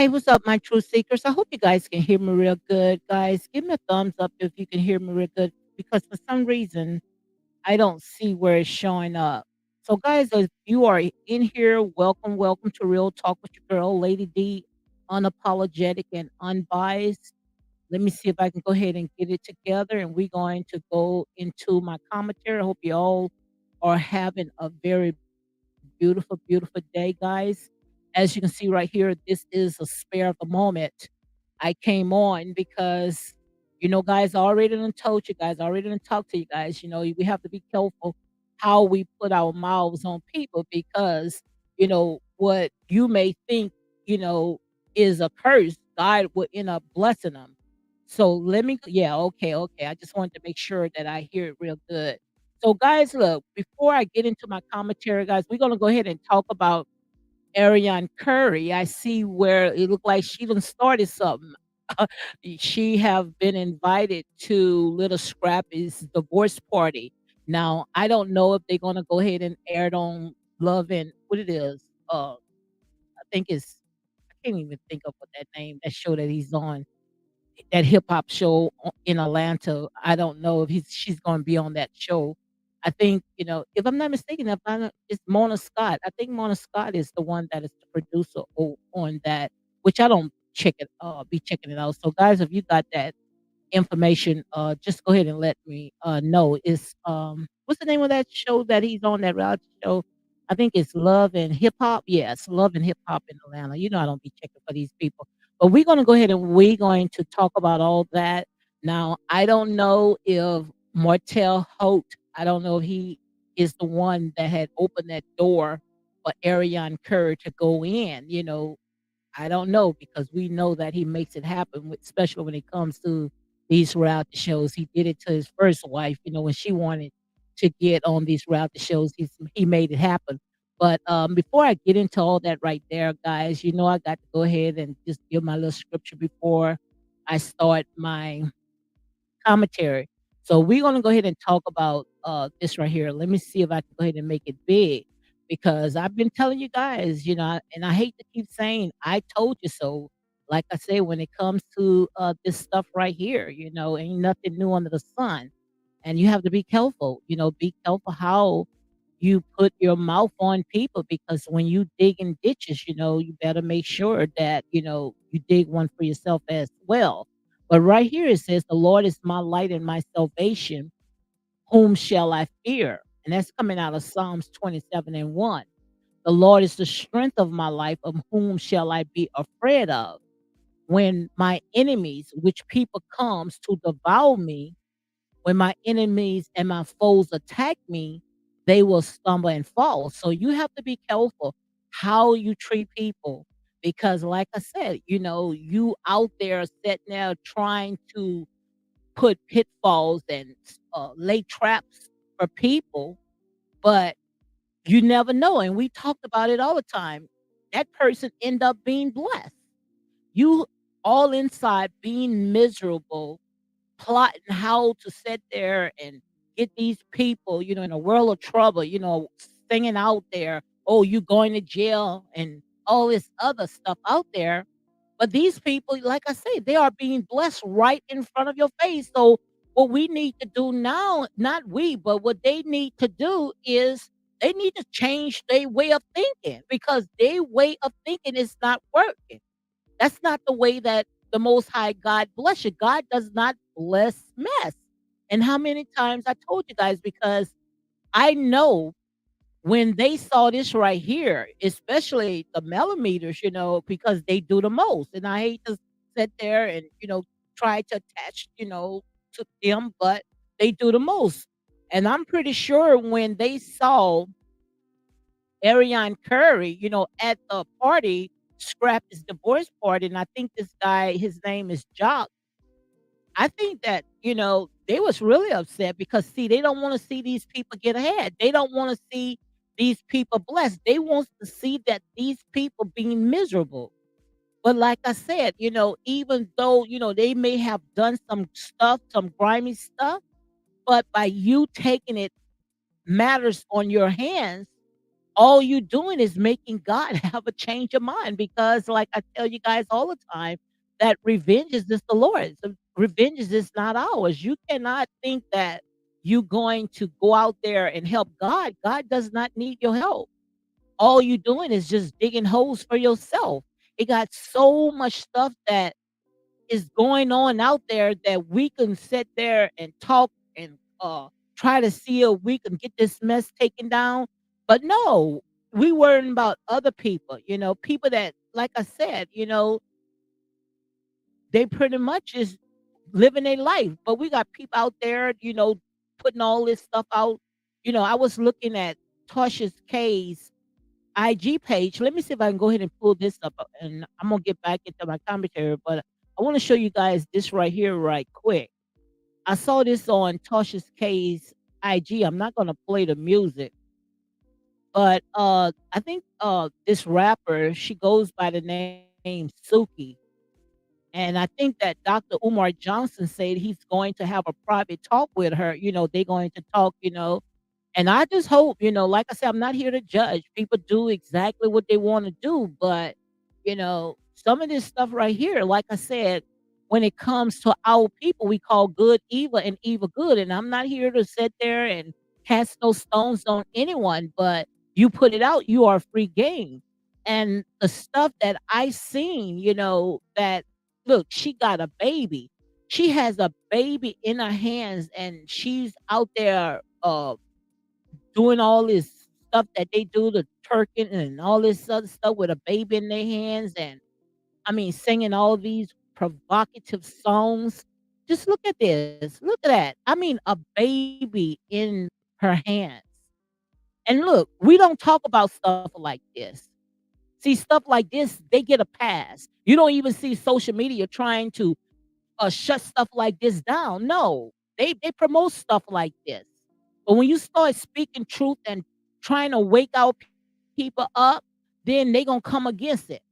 Hey, what's up, my truth seekers? I hope you guys can hear me real good. Guys, give me a thumbs up if you can hear me real good because for some reason I don't see where it's showing up. So, guys, if you are in here, welcome, welcome to Real Talk with your girl, Lady D, unapologetic and unbiased. Let me see if I can go ahead and get it together and we're going to go into my commentary. I hope you all are having a very beautiful, beautiful day, guys. As you can see right here, this is a spare of the moment. I came on because, guys, I already done told you guys, I already done talked to you guys, we have to be careful how we put our mouths on people because, what you may think, you know, is a curse, God will end up blessing them. So yeah, okay, okay. I just wanted to make sure that I hear it real good. So, guys, look, before I get into my commentary, guys, we're going to go ahead and talk about Ariane Curry. I see where it looked like she done started something. She have been invited to little Scrappy's divorce party. Now, I don't know if they're gonna go ahead and air it on Love and what it is. I think it's I can't even think of what that name, that show that he's on, that hip hop show in Atlanta. I don't know if she's gonna be on that show. I think, if I'm not mistaken, if I not it's Mona Scott. I think Mona Scott is the one that is the producer on that, which I don't be checking it out. So, guys, if you got that information, just go ahead and let me know. It's what's the name of that show that he's on, that reality show? I think it's Love and Hip Hop. Yes, Love and Hip Hop in Atlanta. I don't be checking for these people. But we're gonna go ahead and we're going to talk about all that. Now, I don't know if Martell Holt, I don't know if he is the one that had opened that door for Ariane Curry to go in, I don't know because we know that he makes it happen, especially when it comes to these reality shows. He did it to his first wife, when she wanted to get on these reality shows. He made it happen. But before I get into all that right there, guys, I got to go ahead and just give my little scripture before I start my commentary. So we're gonna go ahead and talk about this right here. Let me see if I can go ahead and make it big because I've been telling you guys, and I hate to keep saying I told you so. Like I say, when it comes to this stuff right here, ain't nothing new under the sun. And you have to be careful, be careful how you put your mouth on people because when you dig in ditches, you better make sure that, you dig one for yourself as well. But right here it says, "The Lord is my light and my salvation. Whom shall I fear?" And that's coming out of Psalms 27 and 1. "The Lord is the strength of my life. Of whom shall I be afraid of? When my enemies, which people comes to devour me, when my enemies and my foes attack me, they will stumble and fall." So you have to be careful how you treat people because, like I said, you out there sitting there trying to put pitfalls and lay traps for people, but you never know. And we talked about it all the time. That person end up being blessed. You all inside being miserable, plotting how to sit there and get these people, in a world of trouble, singing out there, "Oh, you going to jail," and all this other stuff out there. But these people, like I say, they are being blessed right in front of your face. So what we need to do now, not we, but what they need to do is they need to change their way of thinking because their way of thinking is not working. That's not the way that the Most High God bless you. God does not bless mess. And how many times I told you guys, because I know when they saw this right here, especially the millimeters, because they do the most. And I hate to sit there and, try to attach, to them, but they do the most. And I'm pretty sure when they saw Ariane Curry, at the party, Scrappy's divorce party, and I think this guy, his name is Jock. I think that, they was really upset because see, they don't want to see these people get ahead. They don't want to see these people blessed. They want to see that these people being miserable. But like I said, even though, they may have done some stuff, some grimy stuff, but by you taking it matters on your hands, all you doing is making God have a change of mind because, like I tell you guys all the time, that revenge is just the Lord's. Revenge is just not ours. You cannot think that you going to go out there and help God. God does not need your help. All you doing is just digging holes for yourself. It got so much stuff that is going on out there that we can sit there and talk and try to see if we can get this mess taken down. But no, we worrying about other people, people that, like I said, they pretty much is living their life. But we got people out there, putting all this stuff out. I was looking at Tasha's K's IG page. Let me see if I can go ahead and pull this up, and I'm gonna get back into my commentary. But I want to show you guys this right here, right quick. I saw this on Tasha's K's IG. I'm not gonna play the music, but I think this rapper, she goes by the name Suki, and I think that Dr. Umar Johnson said he's going to have a private talk with her. They're going to talk. And I just hope, like I said, I'm not here to judge. People do exactly what they want to do. But, some of this stuff right here, like I said, when it comes to our people, we call good evil and evil good. And I'm not here to sit there and cast no stones on anyone, but you put it out, you are free game. And the stuff that I seen, that look, she got a baby. She has a baby in her hands and she's out there doing all this stuff that they do, the twerking and all this other stuff with a baby in their hands, and I mean, singing all these provocative songs. Just look at this. Look at that. I mean, a baby in her hands. And look, we don't talk about stuff like this. See, stuff like this, they get a pass. You don't even see social media trying to shut stuff like this down. No, they promote stuff like this. But when you start speaking truth and trying to wake out people up, then they gonna come against it.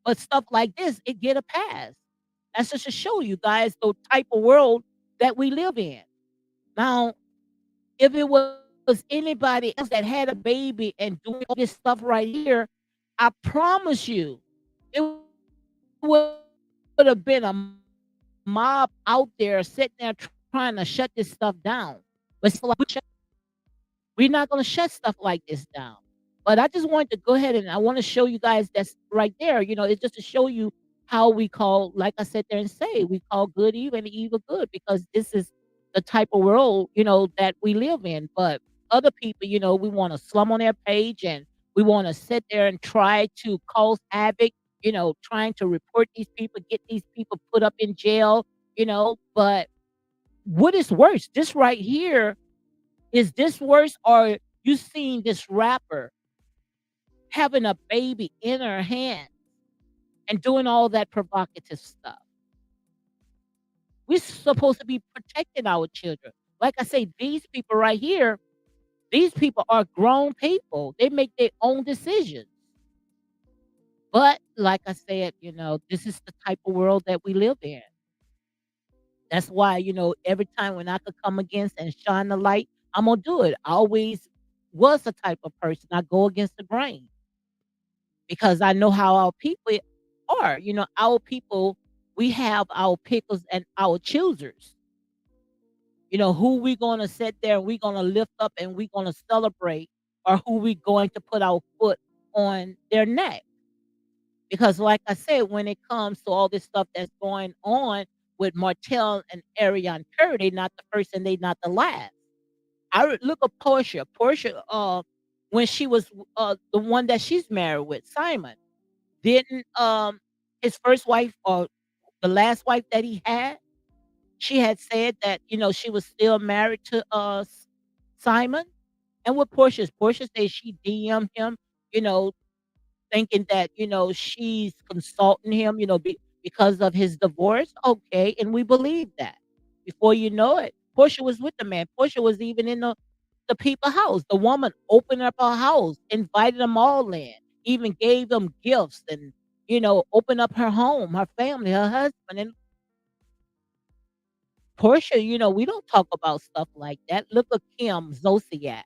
But stuff like this, it get a pass. That's just to show you guys the type of world that we live in. Now, if it was anybody else that had a baby and doing all this stuff right here, I promise you, it would have been a mob out there sitting there trying to shut this stuff down. But it's like we're not gonna shut stuff like this down. But I just wanted to go ahead and I want to show you guys that's right there. It's just to show you how we call, like I said there and say, we call good evil and evil good because this is the type of world, that we live in. But other people, we want to slum on their page and we want to sit there and try to cause havoc, trying to report these people, get these people put up in jail, but what is worse? This right here, is this worse or you seen this rapper having a baby in her hand and doing all that provocative stuff? We're supposed to be protecting our children. Like I say, these people right here, these people are grown people. They make their own decisions. But like I said, this is the type of world that we live in. That's why, every time when I could come against and shine the light, I'm gonna do it. I always was the type of person. I go against the grain because I know how our people are. Our people, we have our pickles and our choosers. Who we gonna sit there and we gonna lift up and we gonna celebrate, or who we going to put our foot on their neck. Because like I said, when it comes to all this stuff that's going on with Martell and Ariane Curry, they not the first and they not the last. Look at Portia. Portia, when she was the one that she's married with, Simon, didn't his first wife or the last wife that he had, she had said that, she was still married to Simon. And with Portia said she DM'd him, you know, thinking that, she's consulting him, because of his divorce. Okay, and we believe that. Before you know it, Portia was with the man. Portia was even in the people house. The woman opened up her house, invited them all in, even gave them gifts and, opened up her home, her family, her husband. And Portia, we don't talk about stuff like that. Look at Kim Zosiak.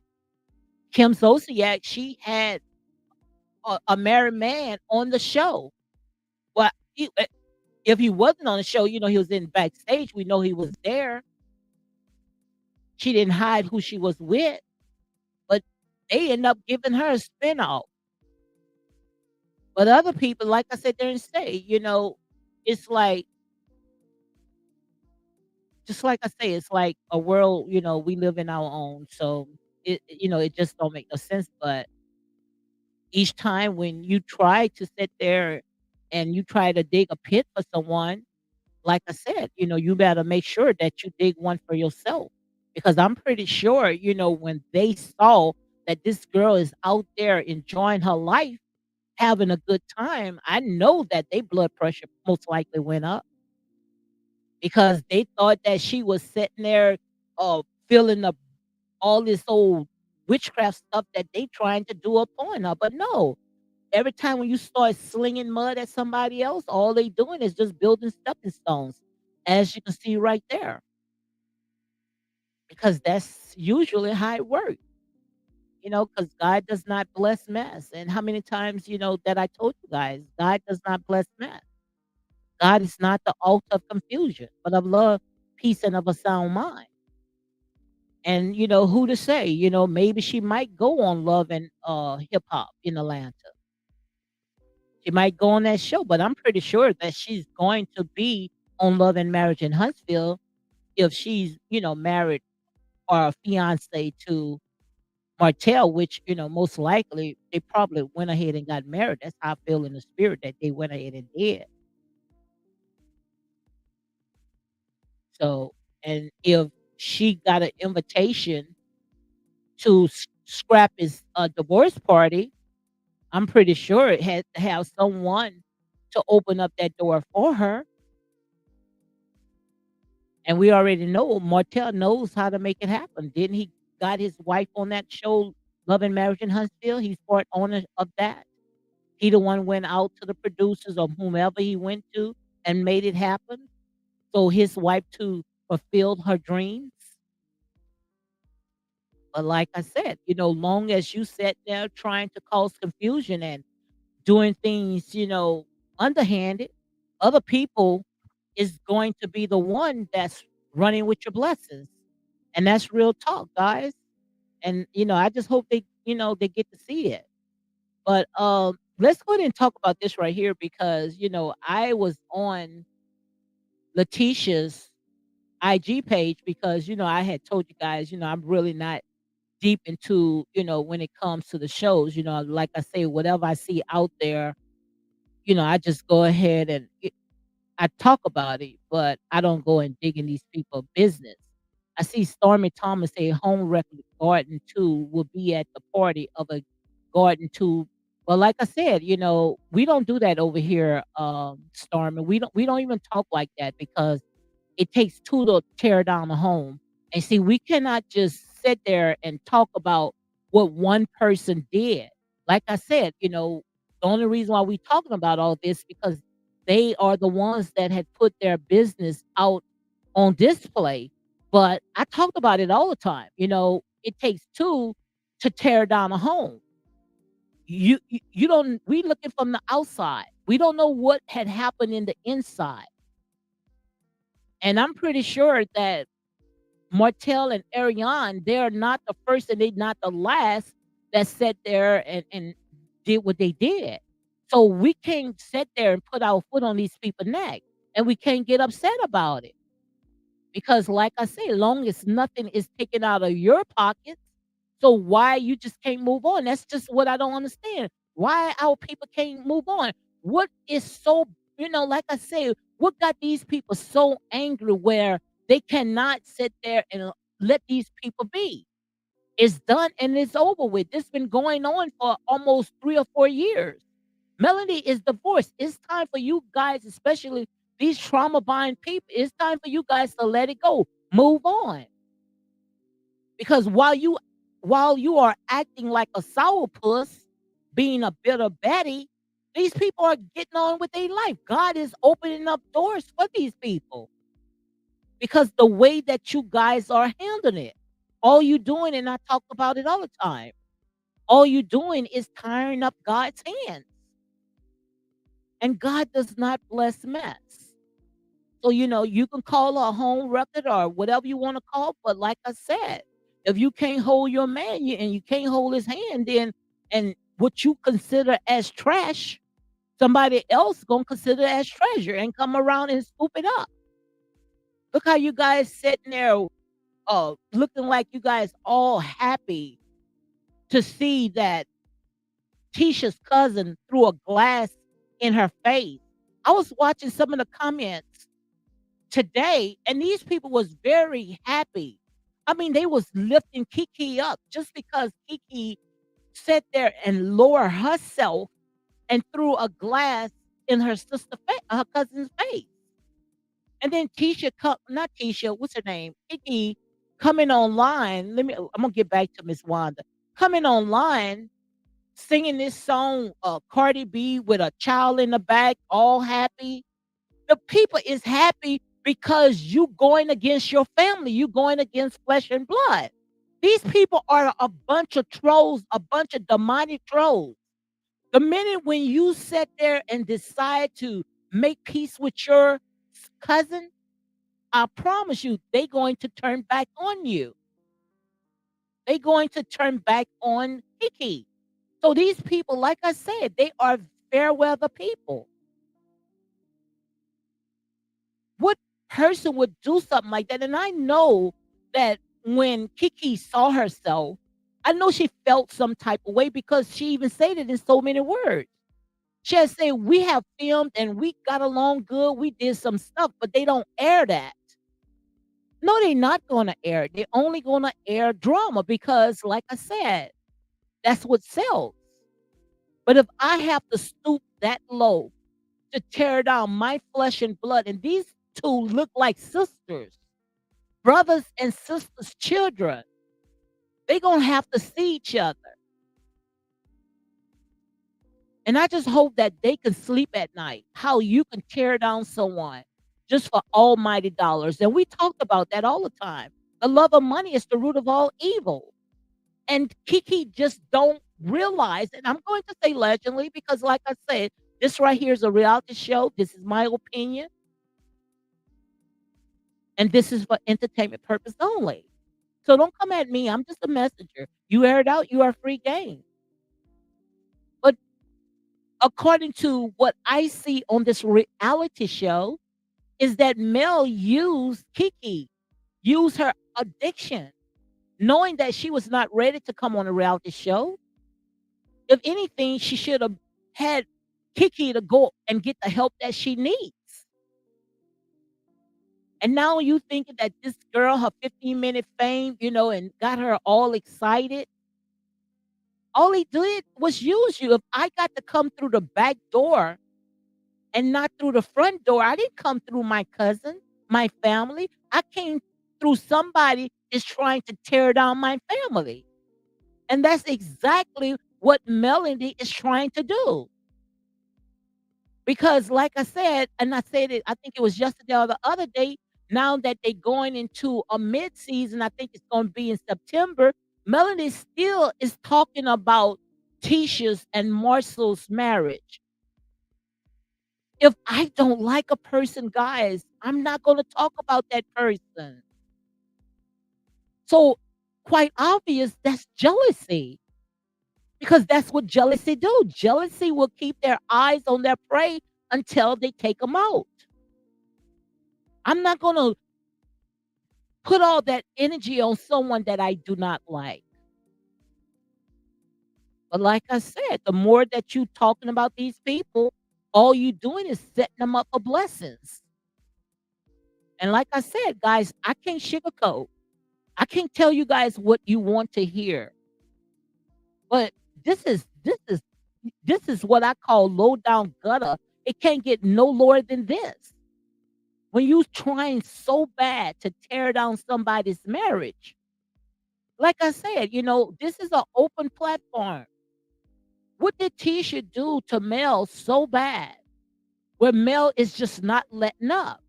Kim Zosiak, she had a married man on the show. Well, if he wasn't on the show, he was in backstage, we know he was there. She didn't hide who she was with, but they end up giving her a spin-off. But other people, like I said, didn't stay, it's like just like I say, it's like a world, we live in our own, so it just don't make no sense, but each time when you try to sit there and you try to dig a pit for someone, like I said, you better make sure that you dig one for yourself. Because I'm pretty sure, when they saw that this girl is out there enjoying her life, having a good time, I know that their blood pressure most likely went up because they thought that she was sitting there feeling all this old witchcraft stuff that they trying to do upon her. But no, every time when you start slinging mud at somebody else, all they doing is just building stepping stones, as you can see right there, because that's usually how it works, because God does not bless mess. And how many times, that I told you guys, God does not bless mess. God is not the author of confusion, but of love, peace, and of a sound mind. And who to say, maybe she might go on Love and Hip Hop in Atlanta. She might go on that show, but I'm pretty sure that she's going to be on Love and Marriage in Huntsville if she's, married or a fiance to Martell, which, most likely they probably went ahead and got married. That's how I feel in the spirit that they went ahead and did. So, and if she got an invitation to Scrappy's divorce party, I'm pretty sure it had to have someone to open up that door for her. And we already know Martell knows how to make it happen. Didn't he got his wife on that show, Love and Marriage in Huntsville? He's part owner of that. He the one went out to the producers or whomever he went to and made it happen. So his wife too fulfilled her dreams. But like I said, long as you sat there trying to cause confusion and doing things, underhanded, other people is going to be the one that's running with your blessings. And that's real talk, guys. And I just hope they get to see it. But let's go ahead and talk about this right here because I was on Letitia's IG page because I had told you guys, I'm really not deep into, when it comes to the shows, like I say, whatever I see out there, I just go ahead and I talk about it, but I don't go and dig in these people's business. I see Stormy Thomas say home record garden too will be at the party of a garden too. Well, like I said, we don't do that over here, Stormy. We don't even talk like that because it takes 2 to tear down a home. And see, we cannot just sit there and talk about what one person did. Like I said, the only reason why we talking about all this because they are the ones that had put their business out on display. But I talked about it all the time. It takes 2 to tear down a home. You don't we looking from the outside. We don't know what had happened in the inside. And I'm pretty sure that Martell and Ariane, they're not the first and they're not the last that sat there and did what they did. So we can't sit there and put our foot on these people's neck and we can't get upset about it. Because like I say, long as nothing is taken out of your pockets, so why you just can't move on? That's just what I don't understand. Why our people can't move on? What is so, like I say, what got these people so angry where they cannot sit there and let these people be? It's done and it's over with. This been going on for almost 3 or 4 years. Melanie is divorced. It's time for you guys, especially these trauma buying people. It's time for you guys to let it go. Move on. Because while you are acting like a sourpuss, being a bitter Betty, these people are getting on with their life. God is opening up doors for these people because the way that you guys are handling it. All you doing, and I talk about it all the time. All you doing is tiring up God's hands, and God does not bless mess. So, you can call a home record or whatever you wanna call, but like I said, if you can't hold your man, and you can't hold his hand, then and what you consider as trash, somebody else gonna consider as treasure and come around and scoop it up. Look how you guys sitting there, looking like you guys all happy to see that Tisha's cousin threw a glass in her face. I was watching some of the comments today, and these people was very happy. I mean, they was lifting Kiki up just because Kiki sat there and lowered herself and threw a glass in her cousin's face. And then not Tisha, what's her name? Kiki coming online. I'm gonna get back to Miss Wanda. Coming online, singing this song, Cardi B with a child in the back, all happy. The people is happy because you going against your family, you going against flesh and blood. These people are a bunch of trolls, a bunch of demonic trolls. The minute when you sit there and decide to make peace with your cousin, I promise you, they going to turn back on you. They going to turn back on Kiki. So these people, like I said, they are fair weather people. What person would do something like that? And I know that when Kiki saw herself, I know she felt some type of way because she even said it in so many words. She had said, "We have filmed and we got along good. We did some stuff, but they don't air that." No, they're not going to air it. They're only going to air drama because, like I said, that's what sells. But if I have to stoop that low to tear down my flesh and blood, and these two look like sisters, brothers and sisters, children, they going to have to see each other. And I just hope that they can sleep at night, how you can tear down someone just for almighty dollars. And we talked about that all the time. The love of money is the root of all evil. And Kiki just don't realize, and I'm going to say allegedly because, like I said, this right here is a reality show. This is my opinion, and this is for entertainment purpose only. So don't come at me. I'm just a messenger. You air it out, you are free game. But according to what I see on this reality show, is that Mel used Kiki, used her addiction, knowing that she was not ready to come on a reality show. If anything, she should have had Kiki to go and get the help that she needs. And now you thinking that this girl, her 15-minute fame, and got her all excited. All he did was use you. If I got to come through the back door and not through the front door, I didn't come through my cousin, my family. I came through somebody is trying to tear down my family. And that's exactly what Melody is trying to do. Because like I said, and I said it, I think it was yesterday or the other day, now that they're going into a mid-season, I think it's going to be in September, Melody still is talking about Tisha's and Marcel's marriage. If I don't like a person, guys, I'm not going to talk about that person. So quite obvious, that's jealousy. Because that's what jealousy do. Jealousy will keep their eyes on their prey until they take them out. I'm not going to put all that energy on someone that I do not like. But like I said, the more that you talking about these people, all you doing is setting them up for blessings. And like I said, guys, I can't sugarcoat. I can't tell you guys what you want to hear. But this is what I call low down gutter. It can't get no lower than this. When you trying so bad to tear down somebody's marriage, like I said, this is an open platform. What did Tisha do to Mel so bad where Mel is just not letting up?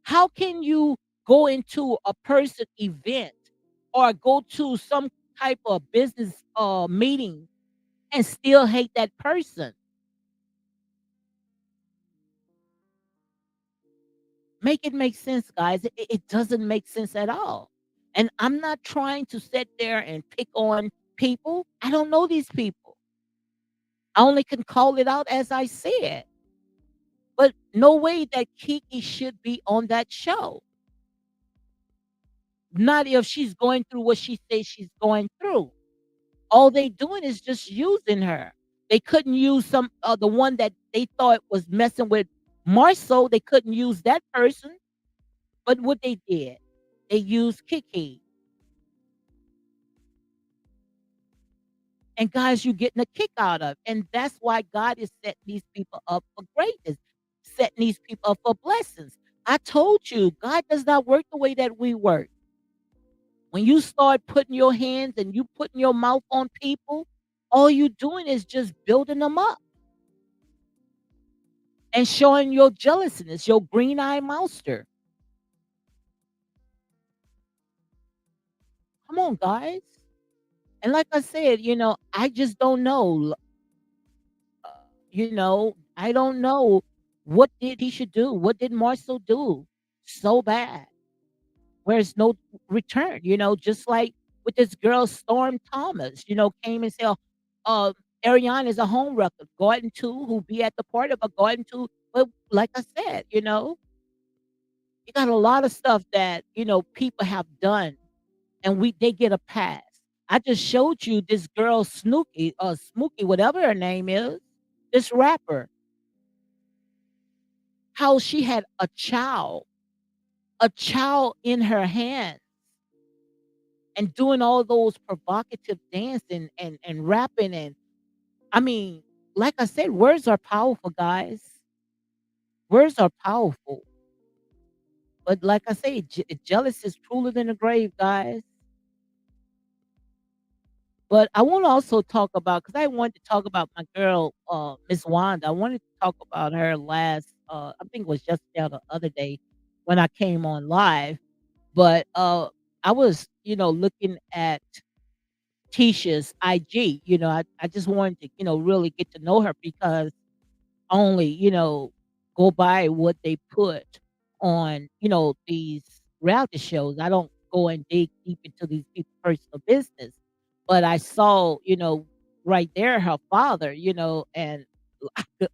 How can you go into a person event or go to some type of business meeting and still hate that person. Make it make sense, guys. It doesn't make sense at all. And I'm not trying to sit there and pick on people. I don't know these people. I only can call it out as I see it. But no way that Kiki should be on that show. Not if she's going through what she says she's going through. All they doing is just using her. They couldn't use some the one that they thought was messing with Marceau. They couldn't use that person. But what they did, they used Kiki. And guys, you're getting a kick out of. And that's why God is setting these people up for greatness, setting these people up for blessings. I told you, God does not work the way that we work. When you start putting your hands and you putting your mouth on people, all you doing is just building them up and showing your jealousness, your green eye monster. Come on, guys. And like I said, I just don't know. Uh, I don't know what did he should do. What did Marcel do so bad? Where's no return? Just like with this girl Storm Thomas, came and said, Ariane is a home wrecker. Garden too, who be at the part of a garden too. But like I said, you got a lot of stuff that people have done, and they get a pass. I just showed you this girl Snooki, Smokey, whatever her name is, this rapper, how she had a child in her hand and doing all those provocative dancing and rapping. And I mean, like I said, words are powerful, guys. Words are powerful. But like I say, jealous is crueler than the grave, guys. But I want to also talk about, because I wanted to talk about my girl, Miss Wanda. I wanted to talk about her last, I think it was just the other day when I came on live. But I was, looking at Tisha's IG. I just wanted to, really get to know her because only, go by what they put on, these reality shows. I don't go and dig deep into these people's personal business. But I saw, right there her father, and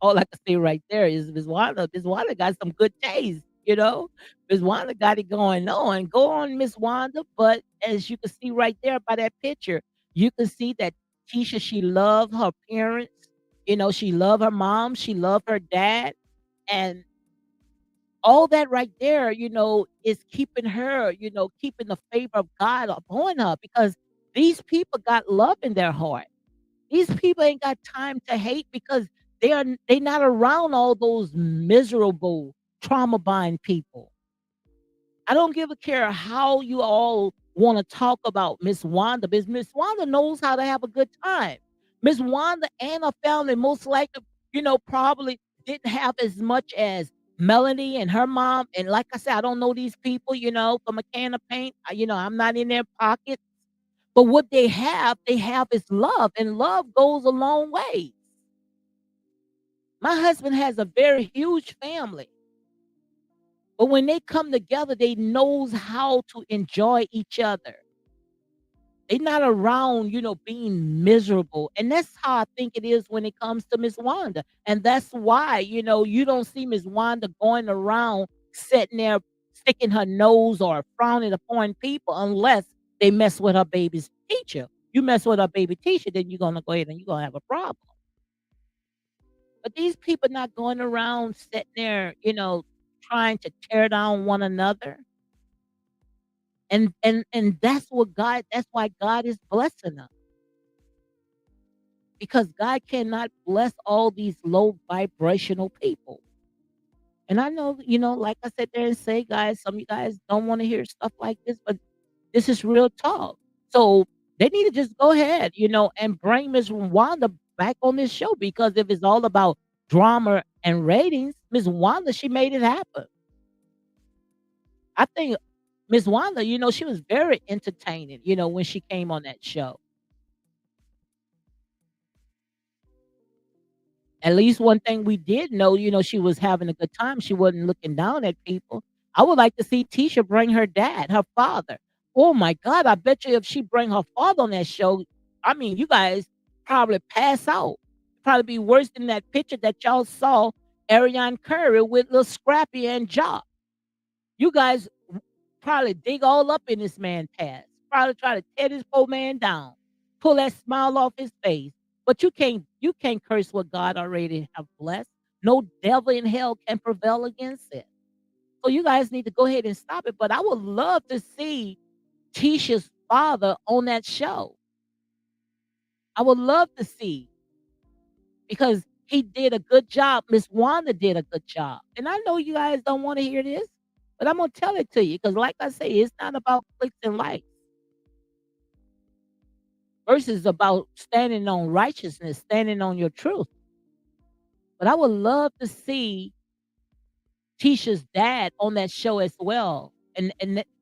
all I can say right there is Miss Wanda. Miss Wanda got some good taste, Miss Wanda got it going on. Go on, Miss Wanda. But as you can see right there by that picture, you can see that Tisha, she loved her parents. She loved her mom, she loved her dad, and all that right there, is keeping her, keeping the favor of God upon her because these people got love in their heart. These people ain't got time to hate because they not around all those miserable trauma bond people. I don't give a care how you all want to talk about Miss Wanda, because Miss Wanda knows how to have a good time. Miss Wanda and her family most likely, probably didn't have as much as Melanie and her mom. And like I said, I don't know these people, from a can of paint. I'm not in their pocket. But what they have is love, and love goes a long way. My husband has a very huge family. But when they come together, they knows how to enjoy each other. They not around, being miserable. And that's how I think it is when it comes to Miss Wanda. And that's why, you don't see Miss Wanda going around sitting there sticking her nose or frowning upon people unless they mess with her baby's teacher. You mess with her baby teacher, then you're gonna go ahead and you're gonna have a problem. But these people not going around sitting there, trying to tear down one another. And that's why God is blessing us. Because God cannot bless all these low vibrational people. And I know, like I said there and say, guys, some of you guys don't want to hear stuff like this, but this is real talk. So they need to just go ahead, and bring Miss Wanda back on this show because if it's all about drama and ratings, Miss Wanda, she made it happen. I think Miss Wanda, she was very entertaining, when she came on that show. At least one thing we did know, she was having a good time. She wasn't looking down at people. I would like to see Tisha bring her dad, her father. Oh my God, I bet you if she bring her father on that show, I mean, you guys probably pass out. Probably be worse than that picture that y'all saw Ariane Curry with little Scrappy and Jock. You guys probably dig all up in this man's past. Probably try to tear this poor man down, pull that smile off his face. But you can't curse what God already have blessed. No devil in hell can prevail against it. So you guys need to go ahead and stop it. But I would love to see Tisha's father on that show. I would love to see because he did a good job. Miss Wanda did a good job. And I know you guys don't want to hear this, but I'm gonna tell it to you because, like I say, it's not about clicks and likes. Versus about standing on righteousness, standing on your truth. But I would love to see Tisha's dad on that show as well. And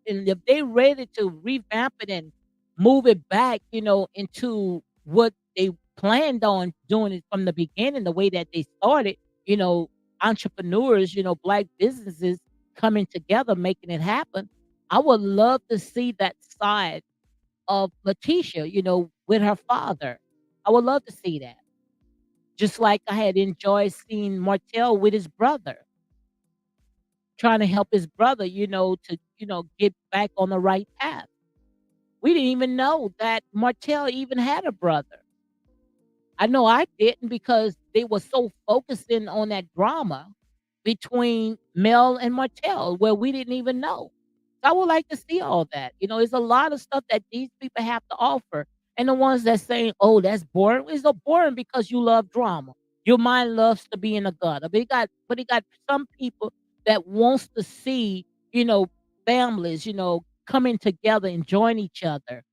if they ready to revamp it and move it back, into what they planned on doing it from the beginning, the way that they started, you know, entrepreneurs, black businesses coming together, making it happen. I would love to see that side of Letitia, with her father. I would love to see that. Just like I had enjoyed seeing Martell with his brother, trying to help his brother, to, get back on the right path. We didn't even know that Martell even had a brother. I know I didn't because they were so focused in on that drama between Mel and Martell where we didn't even know. So I would like to see all that. It's a lot of stuff that these people have to offer. And the ones that saying, "Oh, that's boring," it's so boring because you love drama. Your mind loves to be in a gutter. But he got some people that wants to see, families, coming together, enjoying each other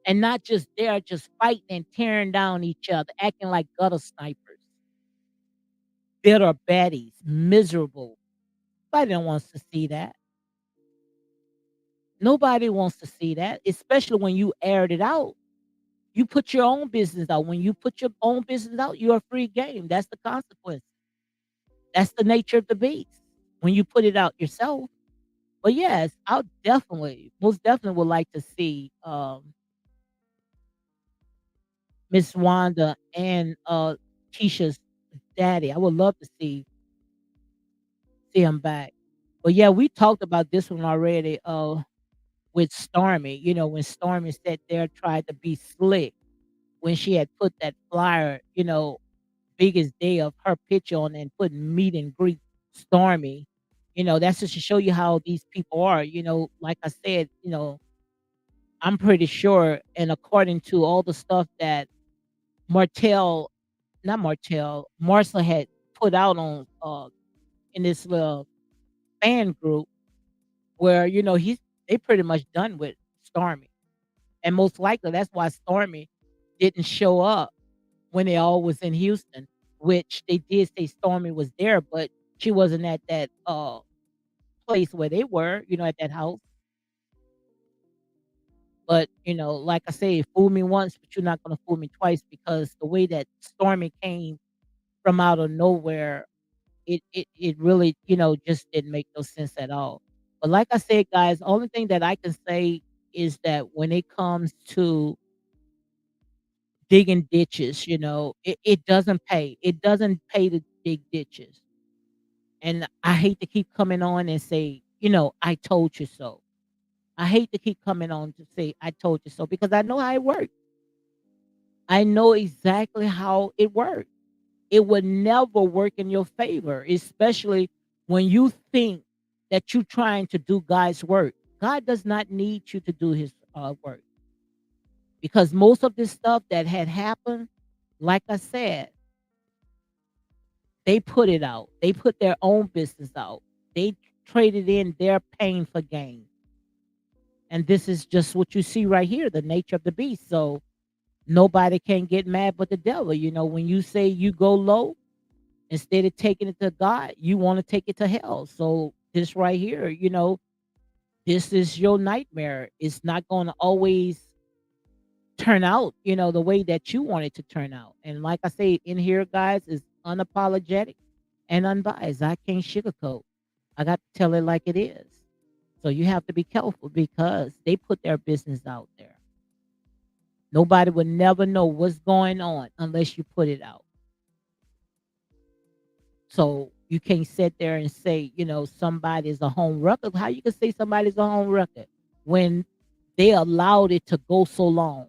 and not just there, just fighting and tearing down each other, acting like gutter snipers, bitter baddies, miserable. Nobody wants to see that. Nobody wants to see that, especially when you aired it out. You put your own business out. When you put your own business out, you're a free game. That's the consequence. That's the nature of the beast when you put it out yourself. But yes, I'll definitely, most definitely would like to see Miss Wanda and Keisha's daddy. I would love to see him back. But yeah, we talked about this one already with Stormy. When Stormy sat there tried to be slick when she had put that flyer, biggest day of her picture on and put meet and greet Stormy. That's just to show you how these people are. Like I said, I'm pretty sure, and according to all the stuff that Martell, not Martell, Marcel had put out on in this little fan group where he's they pretty much done with Stormy, and most likely that's why Stormy didn't show up when they all was in Houston, which they did say Stormy was there, but she wasn't at that place where they were, at that house. But like I say, fool me once, but you're not gonna fool me twice because the way that Stormy came from out of nowhere, it really, just didn't make no sense at all. But like I said, guys, only thing that I can say is that when it comes to digging ditches, it doesn't pay. It doesn't pay to dig ditches. And I hate to keep coming on and say, I told you so. I hate to keep coming on to say I told you so because I know how it works. I know exactly how it works. It would never work in your favor, especially when you think that you're trying to do God's work. God does not need you to do his work because most of this stuff that had happened, like I said, they put it out. They put their own business out. They traded in their pain for gain. And this is just what you see right here, the nature of the beast. So nobody can get mad but the devil. When you say you go low, instead of taking it to God, you want to take it to hell. So this right here, this is your nightmare. It's not going to always turn out, the way that you want it to turn out. And like I say in here, guys, is unapologetic and unbiased. I can't sugarcoat. I got to tell it like it is. So you have to be careful because they put their business out there. Nobody would never know what's going on unless you put it out. So you can't sit there and say, somebody's a home record. How you can say somebody's a home record when they allowed it to go so long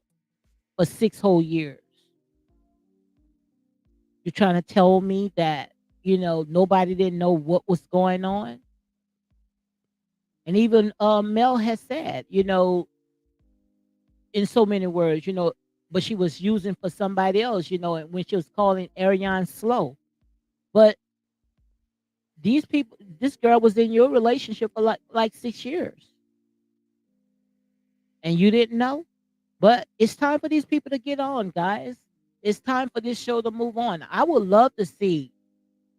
for 6 whole years? You're trying to tell me that, nobody didn't know what was going on? And even Mel has said, in so many words, but she was using for somebody else, and when she was calling Ariane slow. But this girl was in your relationship for like 6 years and you didn't know. But it's time for these people to get on, guys. It's time for this show to move on. I would love to see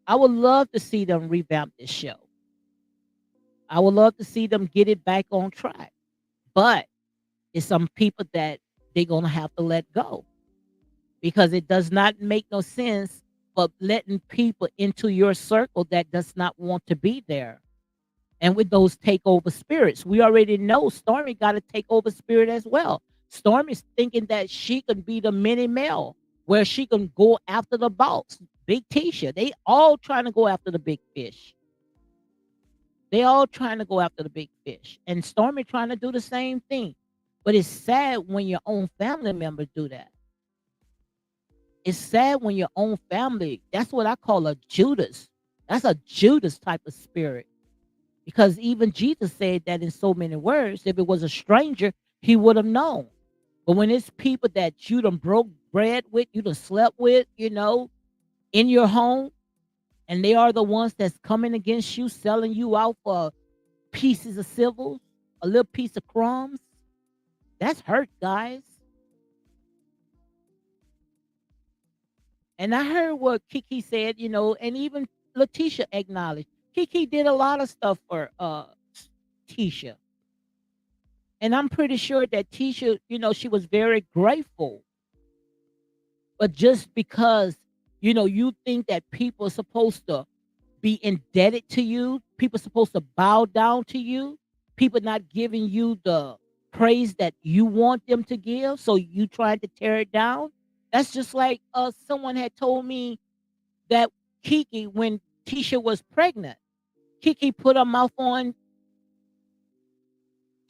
them revamp this show. I would love to see them get it back on track. But it's some people that they're gonna have to let go because it does not make no sense for letting people into your circle that does not want to be there. And with those takeover spirits, we already know Stormy got a takeover spirit as well. Stormy's thinking that she can be the mini male, where she can go after the boss. Big Tisha, they all trying to go after the big fish. They all trying to go after the big fish. And Stormy trying to do the same thing. But it's sad when your own family members do that. It's sad when your own family, that's what I call a Judas. That's a Judas type of spirit. Because even Jesus said that in so many words. If it was a stranger, he would have known. But when it's people that you done broke bread with, you done slept with, in your home, and they are the ones that's coming against you, selling you out for pieces of civils, a little piece of crumbs, that's hurt, guys. And I heard what Kiki said, and even Letitia acknowledged. Kiki did a lot of stuff for Tisha. And I'm pretty sure that Tisha, she was very grateful. But just because, you think that people are supposed to be indebted to you, people are supposed to bow down to you, people not giving you the praise that you want them to give, so you trying to tear it down. That's just like someone had told me that Kiki, when Tisha was pregnant, Kiki put her mouth on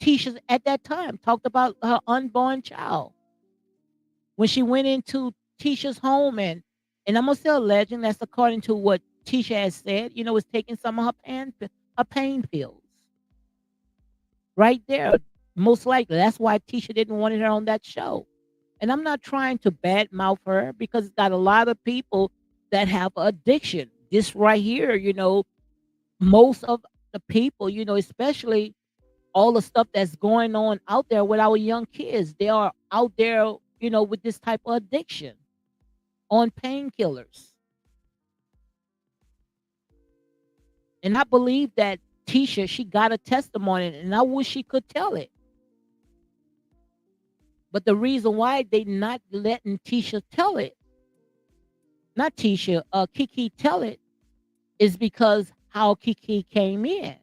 Tisha at that time, talked about her unborn child. When she went into Tisha's home, and I'm gonna say a legend that's according to what Tisha has said, was taking some of her pain pills. Right there. Most likely. That's why Tisha didn't want her on that show. And I'm not trying to badmouth her because it's got a lot of people that have addiction. This right here, most of the people, especially all the stuff that's going on out there with our young kids, they are out there, with this type of addiction on painkillers. And I believe that Tisha, she got a testimony, and I wish she could tell it. But the reason why they not letting Tisha tell it, not Tisha, Kiki tell it, is because how Kiki came in.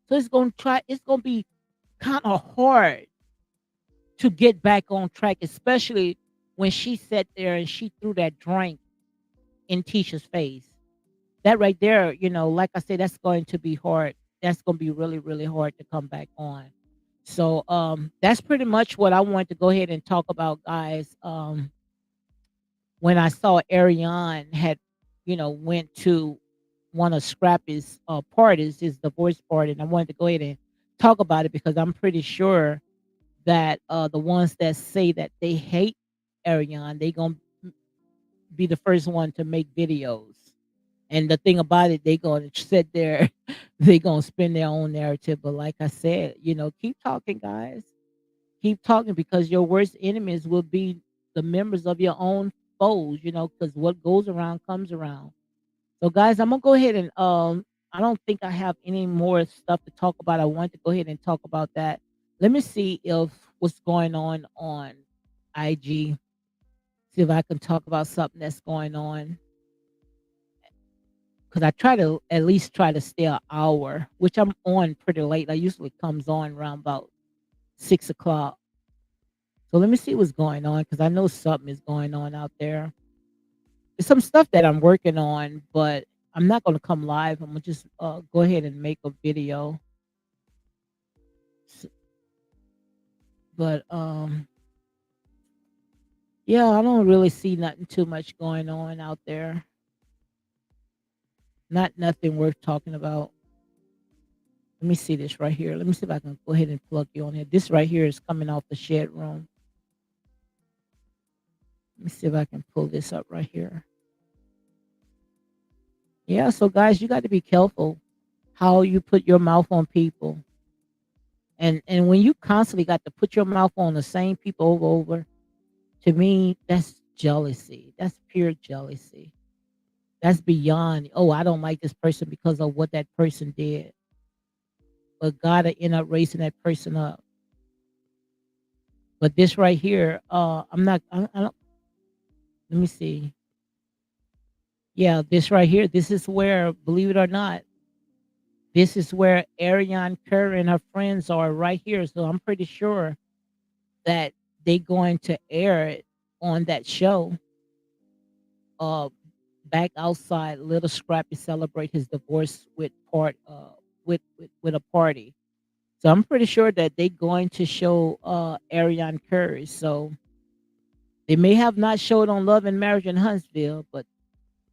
So it's gonna be kind of hard to get back on track, especially when she sat there and she threw that drink in Tisha's face. That right there, like I said, that's going to be hard. That's going to be really, really hard to come back on. So that's pretty much what I wanted to go ahead and talk about, guys. When I saw Ariane had, went to one of Scrappy's parties, his divorce party, and I wanted to go ahead and talk about it because I'm pretty sure that the ones that say that they hate Ariane, they gonna be the first one to make videos. And the thing about it, they gonna sit there, they gonna spin their own narrative. But like I said, keep talking, guys. Keep talking because your worst enemies will be the members of your own foes, because what goes around comes around. So guys, I'm gonna go ahead and I don't think I have any more stuff to talk about. I want to go ahead and talk about that. Let me see if what's going on IG. See if I can talk about something that's going on. because I try to at least try to stay an hour, which I'm on pretty late. I usually comes on around about 6 o'clock. So let me see what's going on because I know something is going on out there. There's some stuff that I'm working on, but I'm not gonna come live. I'm gonna just go ahead and make a video. S- But yeah, I don't really see nothing too much going on out there. Not nothing worth talking about. Let me see this right here. Let me see if I can go ahead and plug you on here. This right here is coming off the shed room. Let me see if I can pull this up right here. Yeah, so guys, you got to be careful how you put your mouth on people. And when you constantly got to put your mouth on the same people over, to me, that's jealousy. That's pure jealousy. That's beyond, oh, I don't like this person because of what that person did. But God will end up raising that person up. But this right here, I'm not, I don't, let me see. Yeah, this right here, this is where, believe it or not, this is where Ariane Curry and her friends are right here. So I'm pretty sure that they going to air it on that show. Uh, back outside, little Scrappy celebrate his divorce with with a party. So I'm pretty sure that they going to show Ariane Curry. So they may have not showed on Love and Marriage in Huntsville, but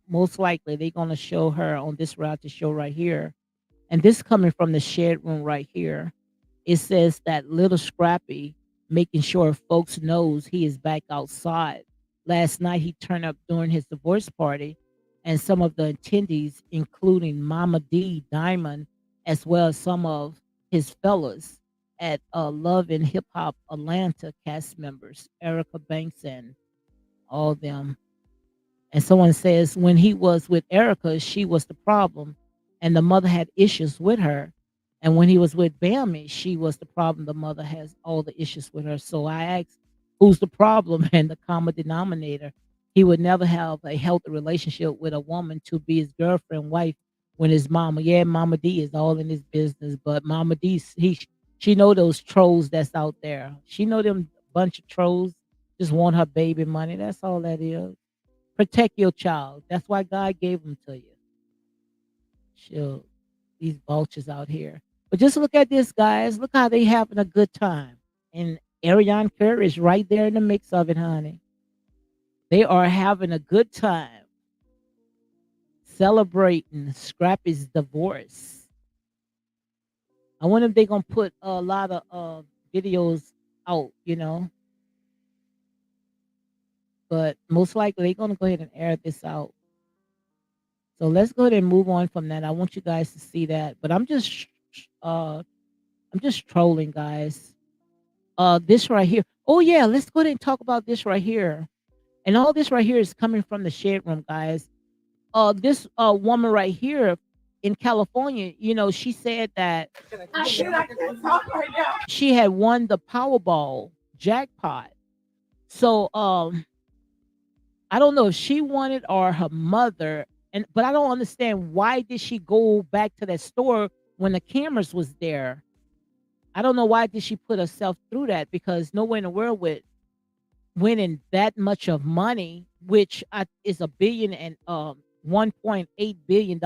most likely they're gonna show her on this reality show right here. And this coming from the shed room right here. It says that little Scrappy making sure folks knows he is back outside. Last night he turned up during his divorce party, and some of the attendees, including Mama D Diamond, as well as some of his fellows at Love and Hip Hop Atlanta cast members, Erica Banks and all them. And someone says when he was with Erica, she was the problem, and the mother had issues with her. And when he was with Bammy, she was the problem. The mother has all the issues with her. So I asked, who's the problem? And the common denominator, he would never have a healthy relationship with a woman to be his girlfriend, wife, when his mama. Yeah, Mama D is all in his business, but Mama D, she know those trolls that's out there. She know them bunch of trolls just want her baby money. That's all that is. Protect your child. That's why God gave them to you. Sure, these vultures out here. But just look at this, guys. Look how they having a good time. And Ariane Curry is right there in the mix of it, honey. They are having a good time celebrating Scrappy's divorce. I wonder if they're gonna put a lot of videos out, but most likely they're gonna go ahead and air this out. So let's go ahead and move on from that. I want you guys to see that. But I'm just trolling, guys. This right here. Oh yeah, let's go ahead and talk about this right here. And all this right here is coming from the shed room, guys. This woman right here in California, she said that she had won the Powerball jackpot. So I don't know if she won it or her mother. But I don't understand why did she go back to that store when the cameras was there. I don't know why did she put herself through that because nowhere in the world would winning that much of money, which is a billion and $1.8 billion.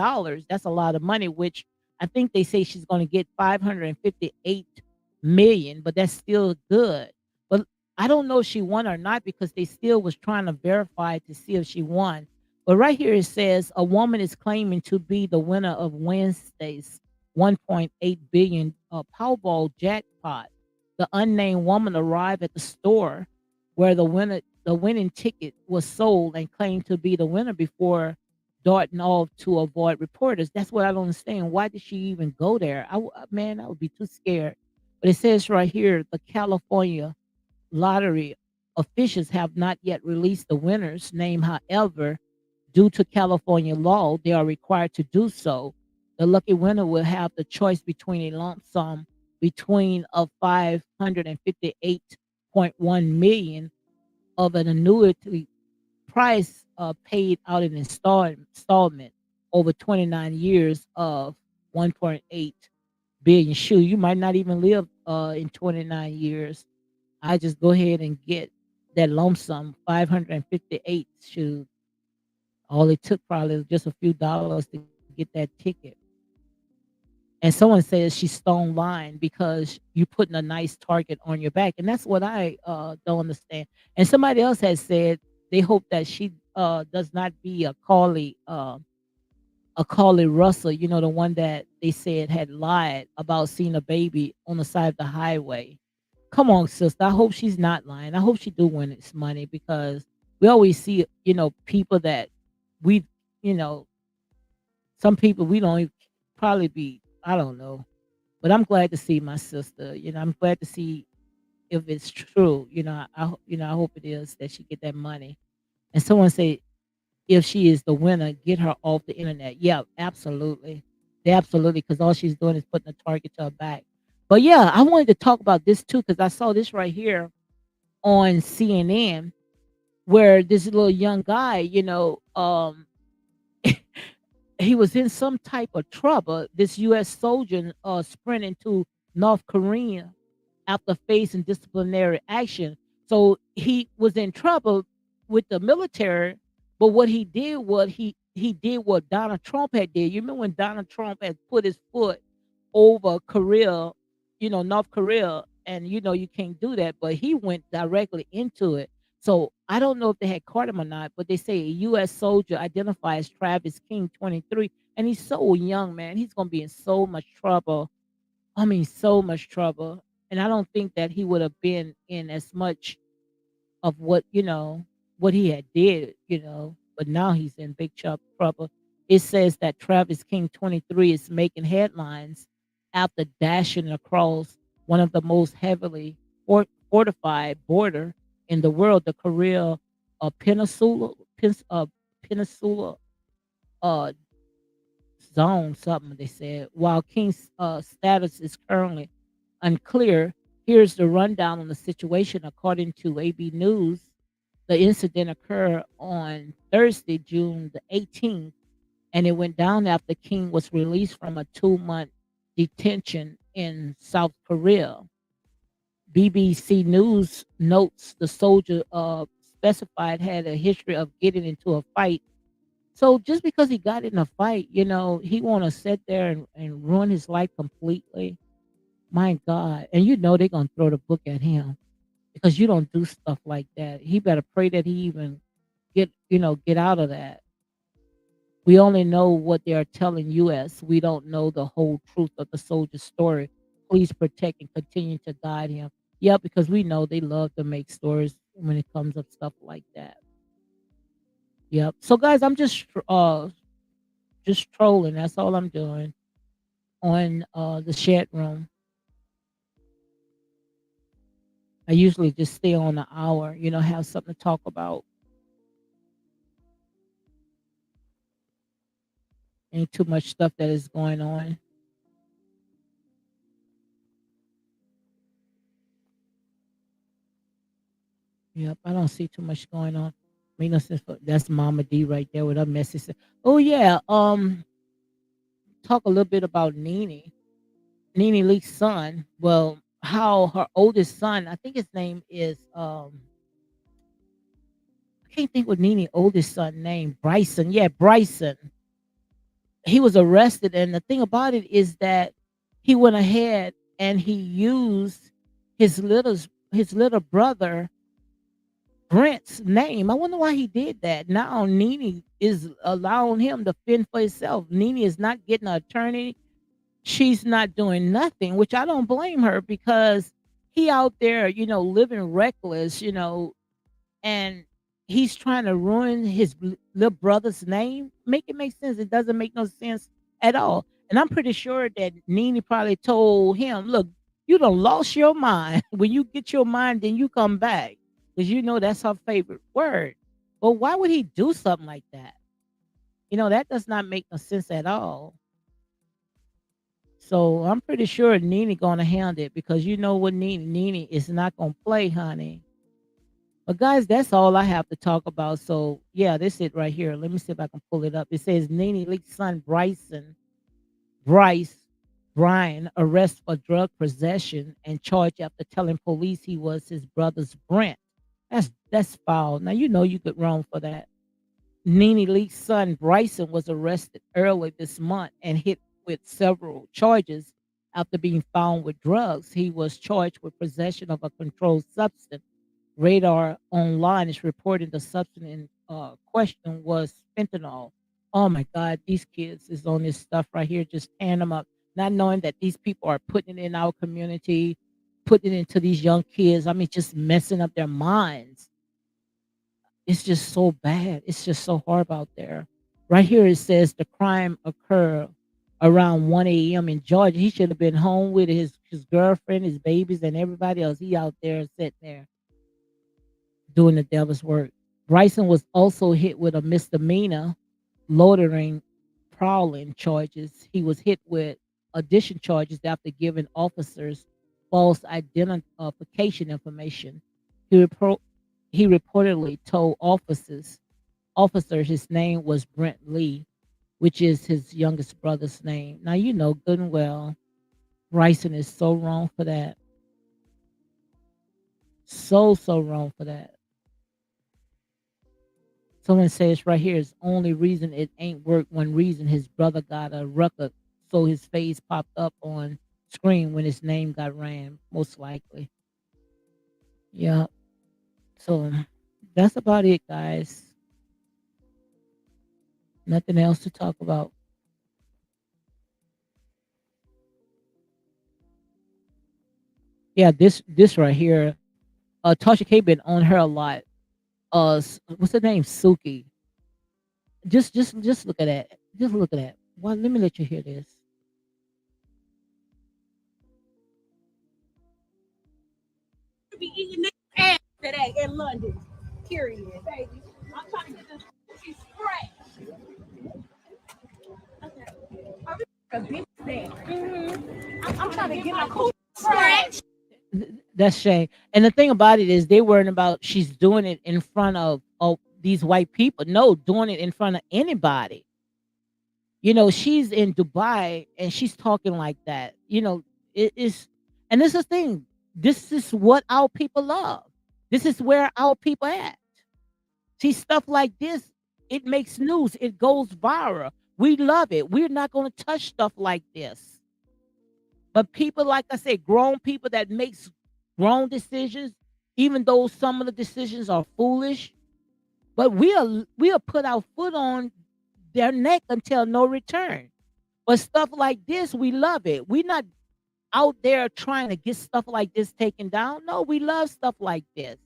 That's a lot of money. Which I think they say she's going to get 558 million, but that's still good. But I don't know if she won or not because they still was trying to verify to see if she won. But right here it says a woman is claiming to be the winner of Wednesday's 1.8 billion Powerball jackpot. The unnamed woman arrived at the store where the winning ticket was sold and claimed to be the winner before darting off to avoid reporters. That's what I don't understand. Why did she even go there? Man, I would be too scared. But it says right here, the California lottery officials have not yet released the winner's name. However, due to California law, they are required to do so. The lucky winner will have the choice between a lump sum between of 558.1 million of an annuity price paid out in installment. over 29 years of 1.8 billion. Shoot, you might not even live in 29 years. I just go ahead and get that lump sum, 558. Shoot, all it took probably was just a few dollars to get that ticket. And someone says she's stone lying because you putting a nice target on your back, and that's what I don't understand. And somebody else has said they hope that she does not be a Carly Russell, you know, the one that they said had lied about seeing a baby on the side of the highway. Come on, sister. I hope she's not lying. I hope she do win this money because we always see, you know, people that we, you know, some people we don't even probably be, I don't know. But I'm glad to see my sister. You know, I'm glad to see if it's true. You know, you know, I hope it is that she get that money. And someone say if she is the winner, get her off the internet. Yeah, absolutely. Absolutely, because all she's doing is putting a target to her back. But yeah, I wanted to talk about this too, because I saw this right here on CNN where this little young guy, you know, he was in some type of trouble. This US soldier sprinting to North Korea after facing disciplinary action. So he was in trouble with the military, but what he did was he did what Donald Trump had did. You remember when Donald Trump had put his foot over Korea, you know, North Korea, and you know you can't do that, but he went directly into it. So I don't know if they had caught him or not, but they say a U.S. soldier identified as Travis King, 23, and he's so young, man. He's gonna be in so much trouble. I mean, so much trouble. And I don't think that he would have been in as much of what, you know, what he had did, you know, but now he's in big trouble. It says that Travis King 23 is making headlines after dashing across one of the most heavily fortified border in the world, the Korea Peninsula uh, zone, something they said. While King's status is currently unclear, here's the rundown on the situation. According to AB News, the incident occurred on Thursday, June the 18th, and it went down after King was released from a 2-month detention in South Korea. BBC News notes the soldier specified had a history of getting into a fight. So just because he got in a fight, you know, he want to sit there and ruin his life completely. My God. And you know they're going to throw the book at him because you don't do stuff like that. He better pray that he even get out of that. We only know what they are telling us. We don't know the whole truth of the soldier's story. Please protect and continue to guide him. Yeah, because we know they love to make stories when it comes up stuff like that. Yep. So guys, I'm just trolling. That's all I'm doing on the chat room. I usually just stay on an hour, you know, have something to talk about. Ain't too much stuff that is going on. Yep, I don't see too much going on. Make no sense. That's Mama D right there with her message. Oh yeah, talk a little bit about NeNe Leakes' son. Well, how her oldest son, I think his name is I can't think what NeNe oldest son name. Bryson. Yeah, Bryson. He was arrested, and the thing about it is that he went ahead and he used his little brother Brent's name. I wonder why he did that. Now NeNe is allowing him to fend for himself. NeNe is not getting an attorney. She's not doing nothing, which I don't blame her because he out there, you know, living reckless, you know, and he's trying to ruin his little brother's name. Make it make sense. It doesn't make no sense at all. And I'm pretty sure that NeNe probably told him, "Look, you done lost your mind. When you get your mind, then you come back, because you know that's her favorite word." But why would he do something like that? You know, that does not make no sense at all. So I'm pretty sure NeNe gonna handle it because you know what NeNe is not gonna play, honey. But guys, that's all I have to talk about. So yeah, this it right here. Let me see if I can pull it up. It says NeNe Leakes' son Bryce Brian arrested for drug possession and charged after telling police he was his brother's Brent. That's foul. Now you know you could run for that. NeNe Leakes' son Bryson was arrested early this month and hit with several charges after being found with drugs. He was charged with possession of a controlled substance. Radar Online is reporting the substance in question was fentanyl. Oh my God, these kids is on this stuff right here, just tearing them up, not knowing that these people are putting it in our community, putting it into these young kids. I mean, just messing up their minds. It's just so bad. It's just so horrible out there. Right here it says the crime occurred around 1 a.m. in Georgia. He should have been home with his girlfriend, his babies, and everybody else. He out there sitting there doing the devil's work. Bryson was also hit with a misdemeanor loitering prowling charges. He was hit with addition charges after giving officers false identification information. He, repro- he reportedly told officers his name was Brent Lee, which is his youngest brother's name. Now you know good and well Bryson is so wrong for that. So wrong for that. Someone says right here is only reason it ain't work. One reason his brother got a record, so his face popped up on screen when his name got ran. Most likely, yeah. So that's about it, guys. Nothing else to talk about. Yeah, this right here. Tasha K been on her a lot. What's her name? Suki. Just look at that. Just look at that. Well, let me let you hear this. Be eating this ass today in London. Period, baby. I'm trying to get this coochie scratch. A big thing. I'm trying to get my coochie scratch. That's shame. And the thing about it is they worrying about she's doing it in front of these white people. No, doing it in front of anybody. You know, she's in Dubai and she's talking like that. You know, it is, and this is the thing. This is what our people love. This is where our people at. See, stuff like this, it makes news. It goes viral. We love it. We're not going to touch stuff like this. But people, like I said, grown people that makes grown decisions, even though some of the decisions are foolish, but we'll put our foot on their neck until no return. But stuff like this, we love it. We're not out there trying to get stuff like this taken down. No, we love stuff like this.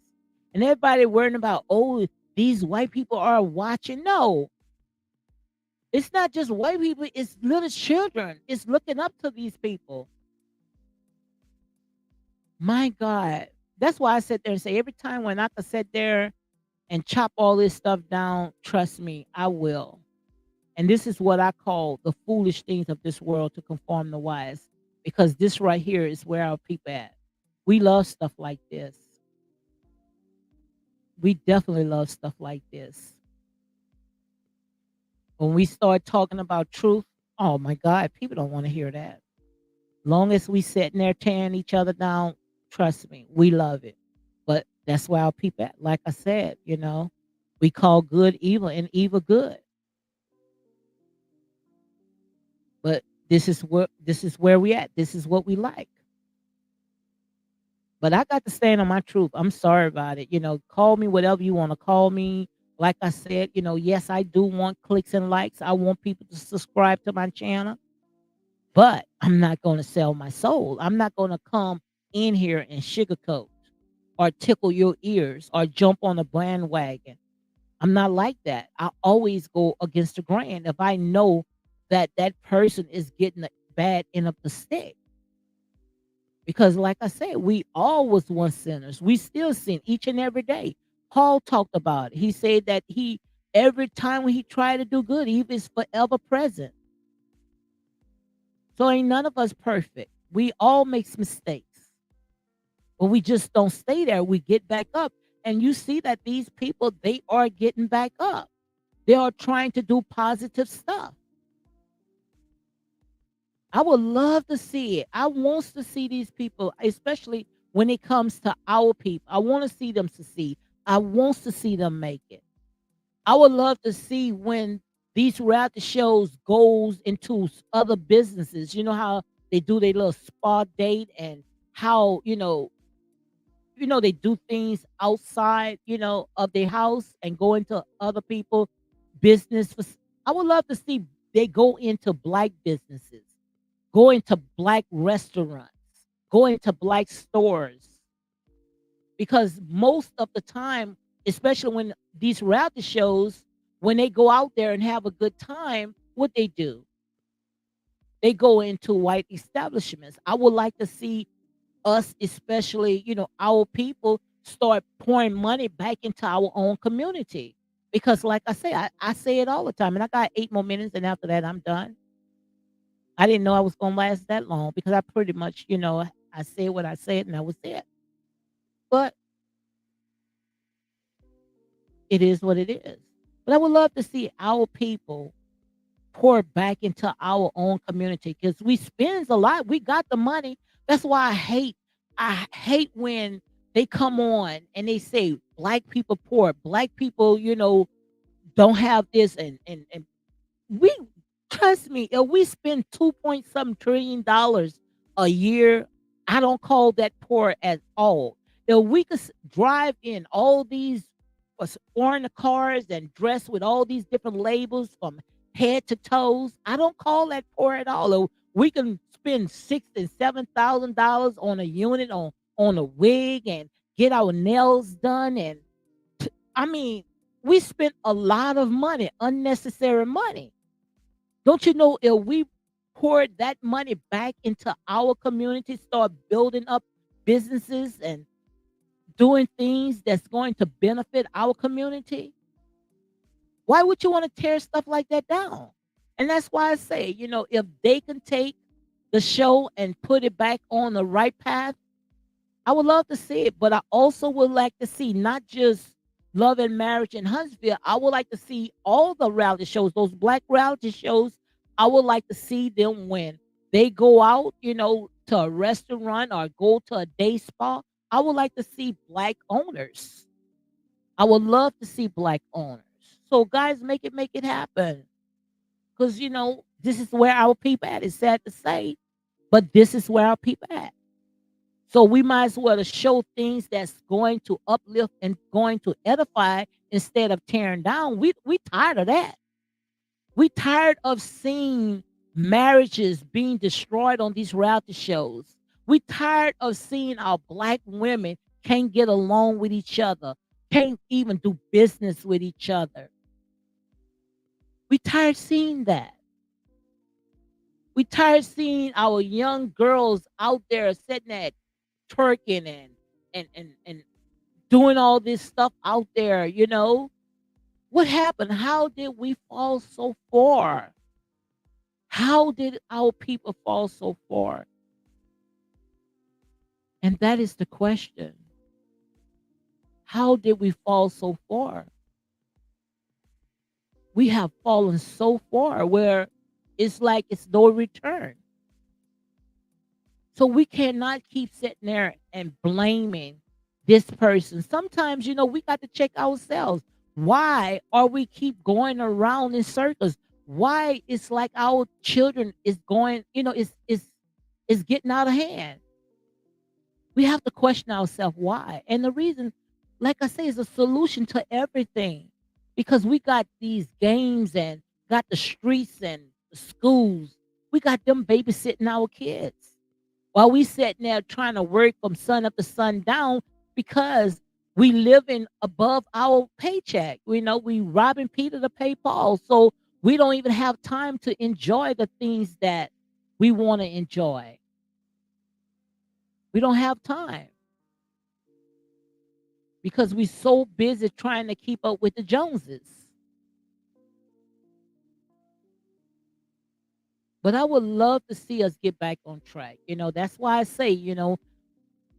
And everybody worrying about, oh, these white people are watching. No, it's not just white people, it's little children. It's looking up to these people. My God. That's why I sit there and say every time when I can sit there and chop all this stuff down, trust me, I will. And this is what I call the foolish things of this world to conform the wise. Because this right here is where our people at. We love stuff like this. We definitely love stuff like this. When we start talking about truth, oh my God, people don't want to hear that. Long as we sitting there tearing each other down, trust me, we love it. But that's where our people at. Like I said, we call good evil and evil good. But this is where we at. This is what we like. But I got to stand on my truth. I'm sorry about it. Call me whatever you want to call me. Like I said, yes, I do want clicks and likes. I want people to subscribe to my channel. But I'm not going to sell my soul. I'm not going to come in here and sugarcoat or tickle your ears or jump on a bandwagon. I'm not like that. I always go against the grain if I know that that person is getting the bad end of the stick. Because, like I said, we all was once sinners. We still sin each and every day. Paul talked about it. He said that every time when he tried to do good, he is forever present. So ain't none of us perfect. We all makes mistakes. But we just don't stay there. We get back up. And you see that these people, they are getting back up. They are trying to do positive stuff. I would love to see it. I wants to see these people, especially when it comes to our people. I want to see them succeed. I wants to see them make it. I would love to see when these reality shows goes into other businesses. You know how they do their little spa date and how, they do things outside, of their house and go into other people business. I would love to see they go into black businesses, go into black restaurants, go into black stores, because most of the time, especially when these reality shows, when they go out there and have a good time, what they do, they go into white establishments. I would like to see us, especially, our people, start pouring money back into our own community. Because, like I say, I say it all the time, and I got 8 more minutes, and after that, I'm done. I didn't know I was going to last that long because I pretty much, I said what I said, and that was it. But it is what it is. But I would love to see our people pour back into our own community because we spends a lot. We got the money. That's why I hate when they come on and they say black people poor, black people, don't have this, and we, trust me, if we spend 2 point some $1 trillion a year, I don't call that poor at all. If we could drive in all these foreign cars and dress with all these different labels from head to toes, I don't call that poor at all. If we can spend $6,000 and $7,000 on a unit, on a wig, and get our nails done, and I mean, we spent a lot of money, unnecessary money. Don't you know, if we poured that money back into our community, start building up businesses and doing things that's going to benefit our community, why would you want to tear stuff like that down? And that's why I say, if they can take the show and put it back on the right path, I would love to see it, but I also would like to see not just Love and Marriage in Huntsville. I would like to see all the reality shows, those black reality shows. I would like to see them when they go out, to a restaurant or go to a day spa. I would like to see black owners. I would love to see black owners. So guys, make it happen. Because this is where our people at. It's sad to say, but this is where our people at. So we might as well show things that's going to uplift and going to edify instead of tearing down. We tired of that. We tired of seeing marriages being destroyed on these reality shows. We tired of seeing our black women can't get along with each other, can't even do business with each other. We tired seeing that. We tired seeing our young girls out there sitting there twerking and doing all this stuff out there. What happened? How did we fall so far? How did our people fall so far? And that is the question. How did we fall so far? We have fallen so far where it's like it's no return. So we cannot keep sitting there and blaming this person. Sometimes, we got to check ourselves. Why are we keep going around in circles? Why it's like our children is going, is getting out of hand. We have to question ourselves why. And the reason, like I say, is a solution to everything. Because we got these games and got the streets and the schools. We got them babysitting our kids while we sitting there trying to work from sun up to sundown because we living above our paycheck. We robbing Peter to pay Paul. So we don't even have time to enjoy the things that we want to enjoy. We don't have time because we so busy trying to keep up with the Joneses. But I would love to see us get back on track. That's why I say,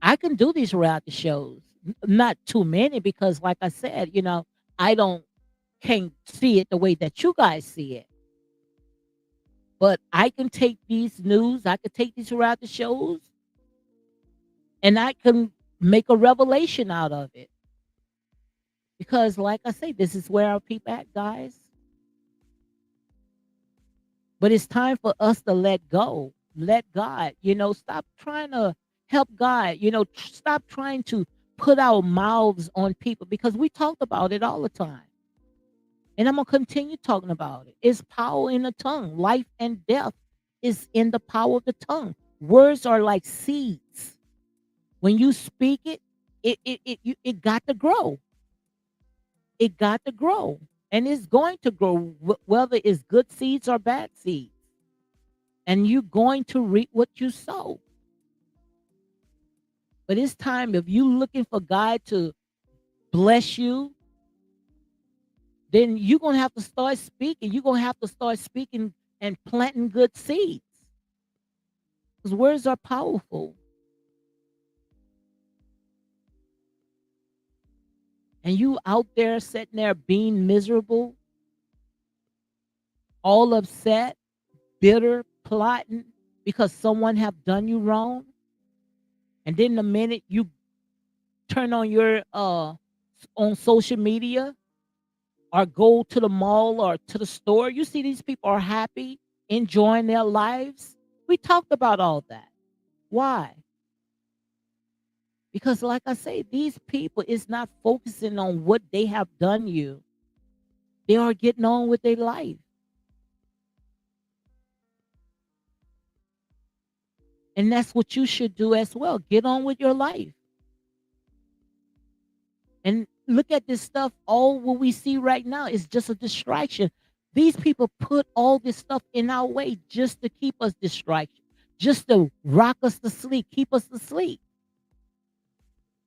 I can do these reality shows. Not too many because, like I said, I don't can't see it the way that you guys see it. But I can take these news, I could take these reality shows, and I can make a revelation out of it. Because, like I say, this is where our people at, guys. But it's time for us to let go. Let God, stop trying to help God, stop trying to put our mouths on people because we talked about it all the time. And I'm going to continue talking about it. It's power in the tongue. Life and death is in the power of the tongue. Words are like seeds. When you speak it, it got to grow. It got to grow. And it's going to grow, whether it's good seeds or bad seeds. And you're going to reap what you sow. But it's time, if you're looking for God to bless you, then you're going to have to start speaking. You're going to have to start speaking and planting good seeds. Because words are powerful. And you out there sitting there being miserable, all upset, bitter, plotting because someone have done you wrong. And then the minute you turn on your on social media or go to the mall or to the store, you see these people are happy, enjoying their lives. We talked about all that. Why? Because like I say, these people is not focusing on what they have done you. They are getting on with their life. And that's what you should do as well. Get on with your life. And look at this stuff. All what we see right now is just a distraction. These people put all this stuff in our way just to keep us distracted, just to rock us to sleep, keep us asleep.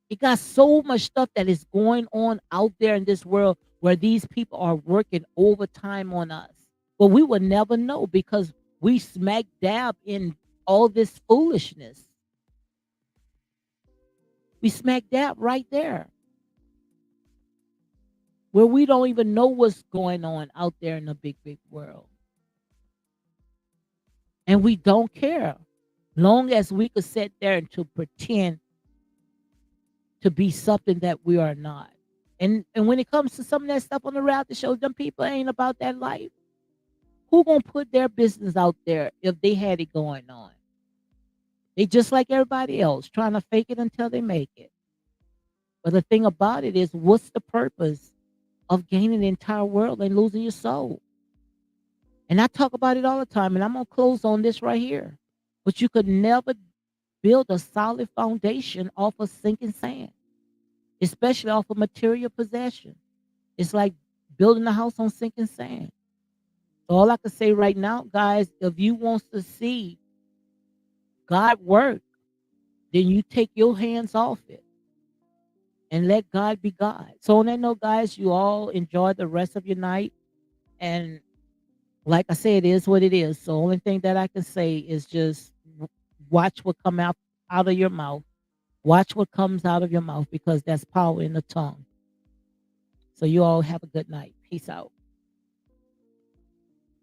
It got so much stuff that is going on out there in this world where these people are working overtime on us. But we will never know because we smack dab in all this foolishness. We smack dab right there where we don't even know what's going on out there in the big, big world. And we don't care. Long as we could sit there and to pretend to be something that we are not. And when it comes to some of that stuff on the reality shows, them people ain't about that life. Who gonna put their business out there if they had it going on? They just like everybody else, trying to fake it until they make it. But the thing about it is, what's the purpose of gaining the entire world and losing your soul? And I talk about it all the time, and I'm gonna close on this right here. But you could never build a solid foundation off of sinking sand, especially off of material possession. It's like building a house on sinking sand. So all I can say right now, guys, if you want to see God work, then you take your hands off it and let God be God. So on that note, guys, you all enjoy the rest of your night. And like I said, it is what it is. So only thing that I can say is just watch what come out of your mouth. Watch what comes out of your mouth because that's power in the tongue. So you all have a good night. Peace out.